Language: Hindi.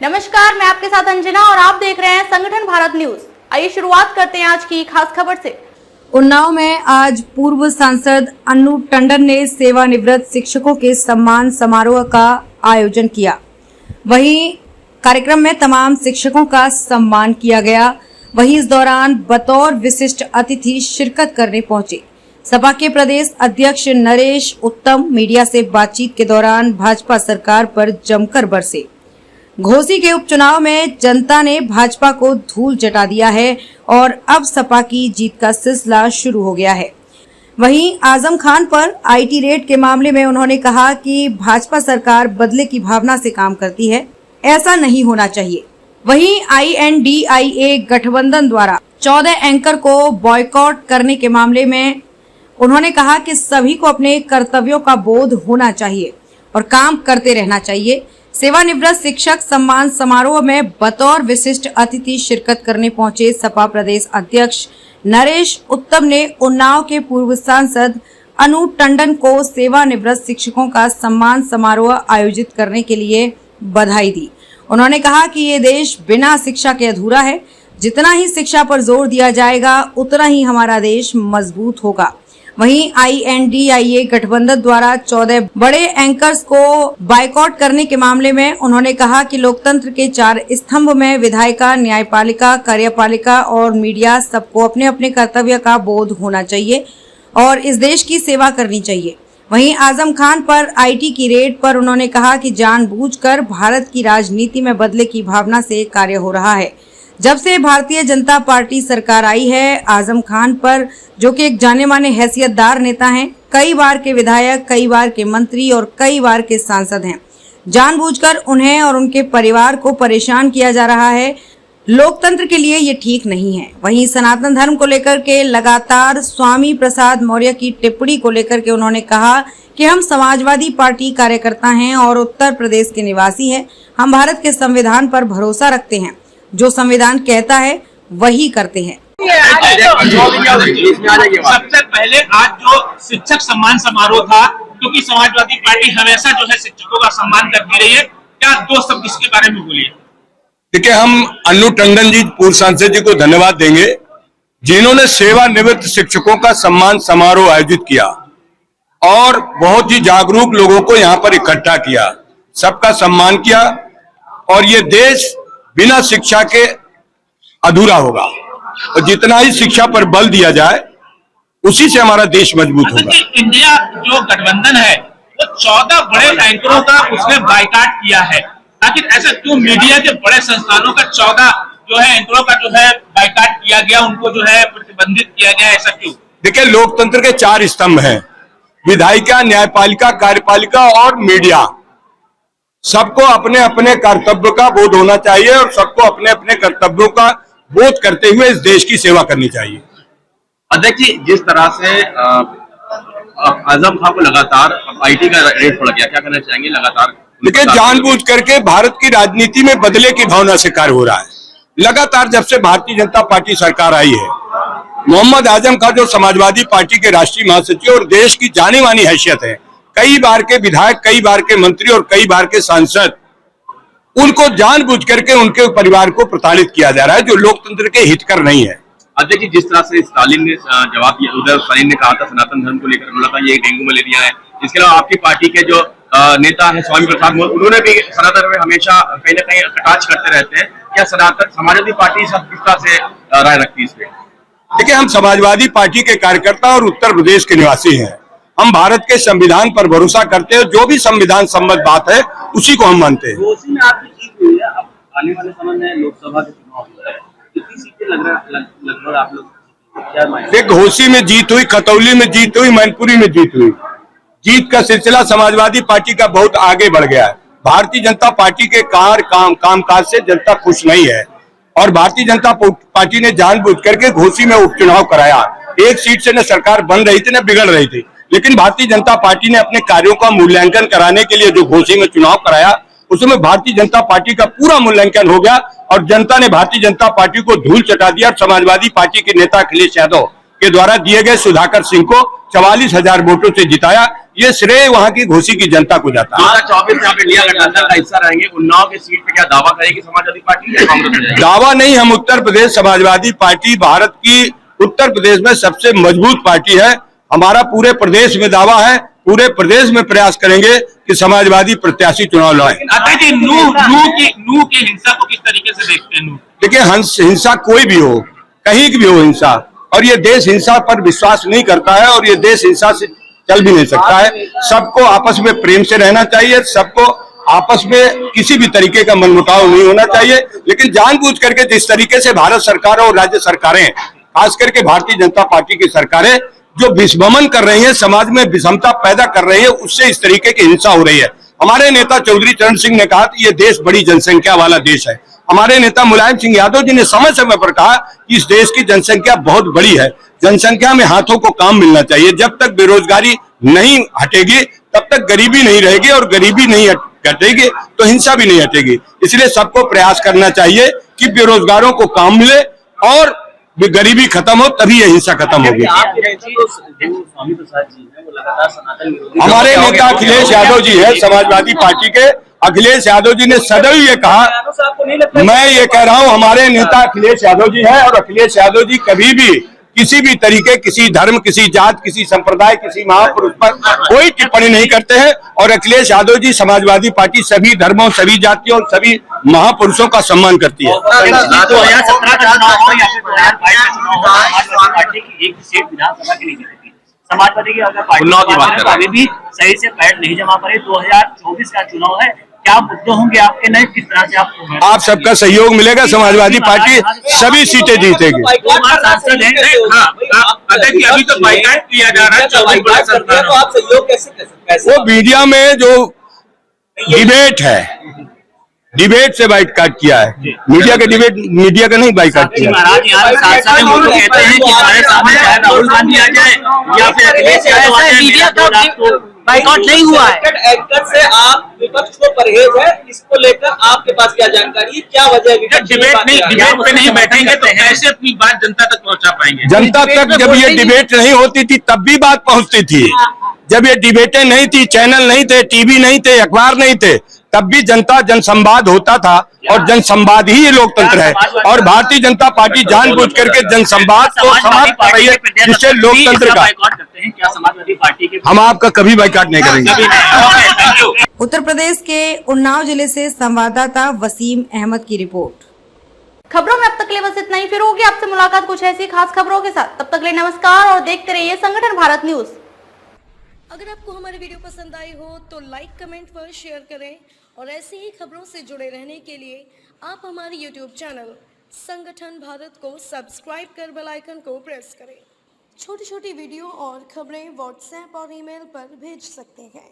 नमस्कार, मैं आपके साथ अंजना और आप देख रहे हैं संगठन भारत न्यूज। आइए शुरुआत करते हैं आज की खास खबर से। उन्नाव में आज पूर्व सांसद अन्नू टंडन ने सेवानिवृत्त शिक्षकों के सम्मान समारोह का आयोजन किया। वहीं कार्यक्रम में तमाम शिक्षकों का सम्मान किया गया। वहीं इस दौरान बतौर विशिष्ट अतिथि शिरकत करने पहुंचे सपा के प्रदेश अध्यक्ष नरेश उत्तम मीडिया से बातचीत के दौरान भाजपा सरकार पर जमकर बरसे। घोसी के उपचुनाव में जनता ने भाजपा को धूल चटा दिया है और अब सपा की जीत का सिलसिला शुरू हो गया है। वहीं आजम खान पर आईटी रेड के मामले में उन्होंने कहा कि भाजपा सरकार बदले की भावना से काम करती है, ऐसा नहीं होना चाहिए। वहीं INDIA गठबंधन द्वारा 14 एंकर को बॉयकॉट करने के मामले में उन्होंने कहा कि सभी को अपने कर्तव्यों का बोध होना चाहिए और काम करते रहना चाहिए। सेवानिवृत्त शिक्षक सम्मान समारोह में बतौर विशिष्ट अतिथि शिरकत करने पहुंचे सपा प्रदेश अध्यक्ष नरेश उत्तम ने उन्नाव के पूर्व सांसद अन्नू टंडन को सेवानिवृत्त शिक्षकों का सम्मान समारोह आयोजित करने के लिए बधाई दी। उन्होंने कहा कि ये देश बिना शिक्षा के अधूरा है। जितना ही शिक्षा पर जोर दिया जाएगा उतना ही हमारा देश मजबूत होगा। वहीं INDIA गठबंधन द्वारा 14 बड़े एंकर्स को बायकॉट करने के मामले में उन्होंने कहा कि लोकतंत्र के 4 स्तंभ में विधायिका, न्यायपालिका, कार्यपालिका और मीडिया सबको अपने अपने कर्तव्य का बोध होना चाहिए और इस देश की सेवा करनी चाहिए। वहीं आजम खान पर IT की रेड पर उन्होंने कहा कि जानबूझकर भारत की राजनीति में बदले की भावना से कार्य हो रहा है। जब से भारतीय जनता पार्टी सरकार आई है, आजम खान पर, जो कि एक जाने माने हैसियतदार नेता हैं, कई बार के विधायक, कई बार के मंत्री और कई बार के सांसद हैं, जानबूझकर उन्हें और उनके परिवार को परेशान किया जा रहा है। लोकतंत्र के लिए ये ठीक नहीं है। वहीं सनातन धर्म को लेकर के लगातार स्वामी प्रसाद मौर्य की टिप्पणी को लेकर के उन्होंने कहा कि हम समाजवादी पार्टी कार्यकर्ता हैं और उत्तर प्रदेश के निवासी हैं। हम भारत के संविधान पर भरोसा रखते हैं, जो संविधान कहता है वही करते हैं। सबसे पहले आज जो शिक्षक सम्मान समारोह था, क्योंकि समाजवादी पार्टी हमेशा जो है शिक्षकों का सम्मान करती रही है, क्या 2 शब्द इसके बारे में बोलिए। देखिए, हम अन्नू टंडन जी पूर्व सांसद जी को धन्यवाद देंगे जिन्होंने सेवानिवृत्त शिक्षकों का सम्मान समारोह आयोजित किया और बहुत ही जागरूक लोगों को यहाँ पर इकट्ठा किया, सबका सम्मान किया। और ये देश बिना शिक्षा के अधूरा होगा और जितना ही शिक्षा पर बल दिया जाए उसी से हमारा देश मजबूत होगा। इंडिया जो गठबंधन है वो 14 बड़े एंकरों का उसने बायकॉट किया है, आखिर ऐसा क्यों मीडिया के बड़े संस्थानों का 14 जो है एंकरों का जो है बायकॉट किया गया, उनको जो है प्रतिबंधित किया गया, ऐसा क्यों? देखिए, लोकतंत्र के 4 स्तंभ हैं, विधायिका, न्यायपालिका, कार्यपालिका और मीडिया। सबको अपने अपने कर्तव्य का बोध होना चाहिए और सबको अपने अपने कर्तव्यों का बोध करते हुए इस देश की सेवा करनी चाहिए। अध्यक्ष जी, जिस तरह से आजम खान को लगातार IT का रेड पड़ गया, क्या कहना चाहेंगे? लगातार देखिए, जानबूझ करके भारत की राजनीति में बदले की भावना से कार्य हो रहा है। लगातार जब से भारतीय जनता पार्टी सरकार आई है, मोहम्मद आजम खान जो समाजवादी पार्टी के राष्ट्रीय महासचिव और देश की जानी मानी हैसियत है, कई बार के विधायक, कई बार के मंत्री और कई बार के सांसद, उनको जानबूझ करके उनके परिवार को प्रताड़ित किया जा रहा है, जो लोकतंत्र के हितकर नहीं है। अध्यक्ष जी, जिस तरह से स्टालिन ने जवाब दिया, उधर स्टालिन ने कहा था सनातन धर्म को लेकर, बोला था ये डेंगू मलेरिया है। इसके अलावा आपकी पार्टी के जो नेता है स्वामी प्रसाद मौर्य, उन्होंने भी सनातन में हमेशा कहीं न कहीं कटाक्ष करते रहते हैं। क्या सनातन समाजवादी पार्टी सब किस तरह से राय रखती है इस पे? देखिए, हम समाजवादी पार्टी के कार्यकर्ता और उत्तर प्रदेश के निवासी हैं। हम भारत के संविधान पर भरोसा करते हैं, जो भी संविधान सम्मत बात है उसी को हम मानते हैं। घोसी में आपकी जीत हुई है, अब आने वाले समय में लोकसभा के चुनाव हो रहा है, कितनी सीटें लगभग आप लोग क्या मानेंगे? घोसी में जीत हुई, खतौली में जीत हुई, मैनपुरी में जीत हुई। जीत का सिलसिला समाजवादी पार्टी का बहुत आगे बढ़ गया है। भारतीय जनता पार्टी के कामकाज से जनता खुश नहीं है और भारतीय जनता पार्टी ने जानबूझ करके घोसी में उपचुनाव कराया। एक सीट से न सरकार बन रही थी न बिगड़ रही थी, लेकिन भारतीय जनता पार्टी ने अपने कार्यों का मूल्यांकन कराने के लिए जो घोसी में चुनाव कराया, उसमें भारतीय जनता पार्टी का पूरा मूल्यांकन हो गया और जनता ने भारतीय जनता पार्टी को धूल चटा दिया। समाजवादी पार्टी के नेता अखिलेश यादव के द्वारा दिए गए सुधाकर सिंह को 44,000 वोटों से जिताया। ये श्रेय वहाँ की घोसी की जनता को जाता है। 2024 में आप इंडिया गठबंधन का हिस्सा रहेंगे, उन्नाव की सीट पे क्या दावा करेगी समाजवादी पार्टी या कांग्रेस? दावा नहीं, हम उत्तर प्रदेश समाजवादी पार्टी भारत की उत्तर प्रदेश में सबसे मजबूत पार्टी है। हमारा पूरे प्रदेश में दावा है, पूरे प्रदेश में प्रयास करेंगे कि समाजवादी प्रत्याशी चुनाव लड़ाएं। नू की हिंसा को किस तरीके से देखते हैं? देखिए, हिंसा कोई भी हो, कहीं की भी हो हिंसा, और ये देश हिंसा पर विश्वास नहीं करता है और ये देश हिंसा से चल भी नहीं सकता है। सबको आपस में प्रेम से रहना चाहिए, सबको आपस में किसी भी तरीके का मनमुटाव नहीं होना चाहिए। लेकिन जानबूझ करके जिस तरीके से भारत सरकार और राज्य सरकारें, खास करके भारतीय जनता पार्टी की सरकारें जो विस्ममन कर रही है, समाज में विषमता पैदा कर रही है, उससे इस तरीके की हिंसा हो रही है। हमारे नेता चौधरी चरण सिंह ने कहा कि ये देश बड़ी जनसंख्या वाला देश है। हमारे नेता मुलायम सिंह यादव जी ने समय समय पर कहा कि इस देश की जनसंख्या बहुत बड़ी है, जनसंख्या में हाथों को काम मिलना चाहिए। जब तक बेरोजगारी नहीं हटेगी तब तक गरीबी नहीं रहेगी, और गरीबी नहीं हटेगी तो हिंसा भी नहीं हटेगी। इसलिए सबको प्रयास करना चाहिए कि बेरोजगारों को काम मिले और गरीबी खत्म हो, तभी ये हिंसा खत्म होगी। हमारे नेता अखिलेश यादव जी है, समाजवादी पार्टी के अखिलेश यादव जी ने सदैव ये कहा, मैं ये कह रहा हूं, हमारे नेता अखिलेश यादव जी है, और अखिलेश यादव जी कभी भी किसी भी तरीके, किसी धर्म, किसी जात, किसी संप्रदाय, किसी महापुरुष पर कोई टिप्पणी नहीं करते हैं। और अखिलेश यादव जी समाजवादी पार्टी सभी धर्मों, सभी जातियों और सभी महापुरुषों का सम्मान करती है। 2017 का चुनाव हो या फिर 2022 का चुनाव हो, समाजवादी पार्टी की एक सीट विधानसभा की नहीं जीतेगी। समाजवादी की अगर पार्टी अभी भी सही से पैर नहीं जमा पाई। 2024 का चुनाव है, क्या मुद्दे होंगे आपके नए, किस तरह से आप सबका सहयोग मिलेगा, समाजवादी पार्टी सभी सीटें जीतेगी। अभी तो बाइकाट किया जा रहा है, तो आप सहयोग कैसे? वो मीडिया में जो डिबेट है, डिबेट से बाइकाट किया है। मीडिया का डिबेट, मीडिया का नहीं बाइकाट किया। महाराज यहाँ सांसद वो लोग कहते हैं कि हमारे सामने चाहे राहुल गांधी आ जाए या फिर अखिलेश यादव आ जाए, मीडिया का बाइकॉट नहीं हुआ है। एंकर से आप विपक्ष को परहेज है, इसको लेकर आपके पास क्या जानकारी, क्या वजह? डिबेट पे नहीं बैठेंगे तो कैसे अपनी बात जनता तक पहुंचा पाएंगे? जनता तक जब ये डिबेट नहीं होती थी तब भी बात पहुंचती थी। जब ये डिबेटें नहीं थी, चैनल नहीं थे, टीवी नहीं थे, अखबार नहीं थे, तब भी जनता जनसंवाद होता था, और जनसंवाद ही ये लोकतंत्र है। और भारतीय जनता पार्टी जानबूझ करके जनसंवाद को समाप्त कर रही है, जिससे लोकतंत्र का क्या समाजवादी पार्टी के हम आपका कभी बाइकाट नहीं करेंगे। उत्तर प्रदेश के उन्नाव जिले से संवाददाता वसीम अहमद की रिपोर्ट। खबरों में अब तक के लिए बस इतना ही। फिर होगी आपसे मुलाकात कुछ ऐसी खास खबरों के साथ। तब तक के लिए नमस्कार और देखते रहिए संगठन भारत न्यूज। अगर आपको हमारी वीडियो पसंद आई हो तो लाइक, कमेंट पर शेयर करें, और ऐसी ही खबरों से जुड़े रहने के लिए आप हमारे YouTube चैनल संगठन भारत को सब्सक्राइब कर बेल आइकन को प्रेस करें। छोटी छोटी वीडियो और खबरें व्हाट्सएप और ईमेल पर भेज सकते हैं।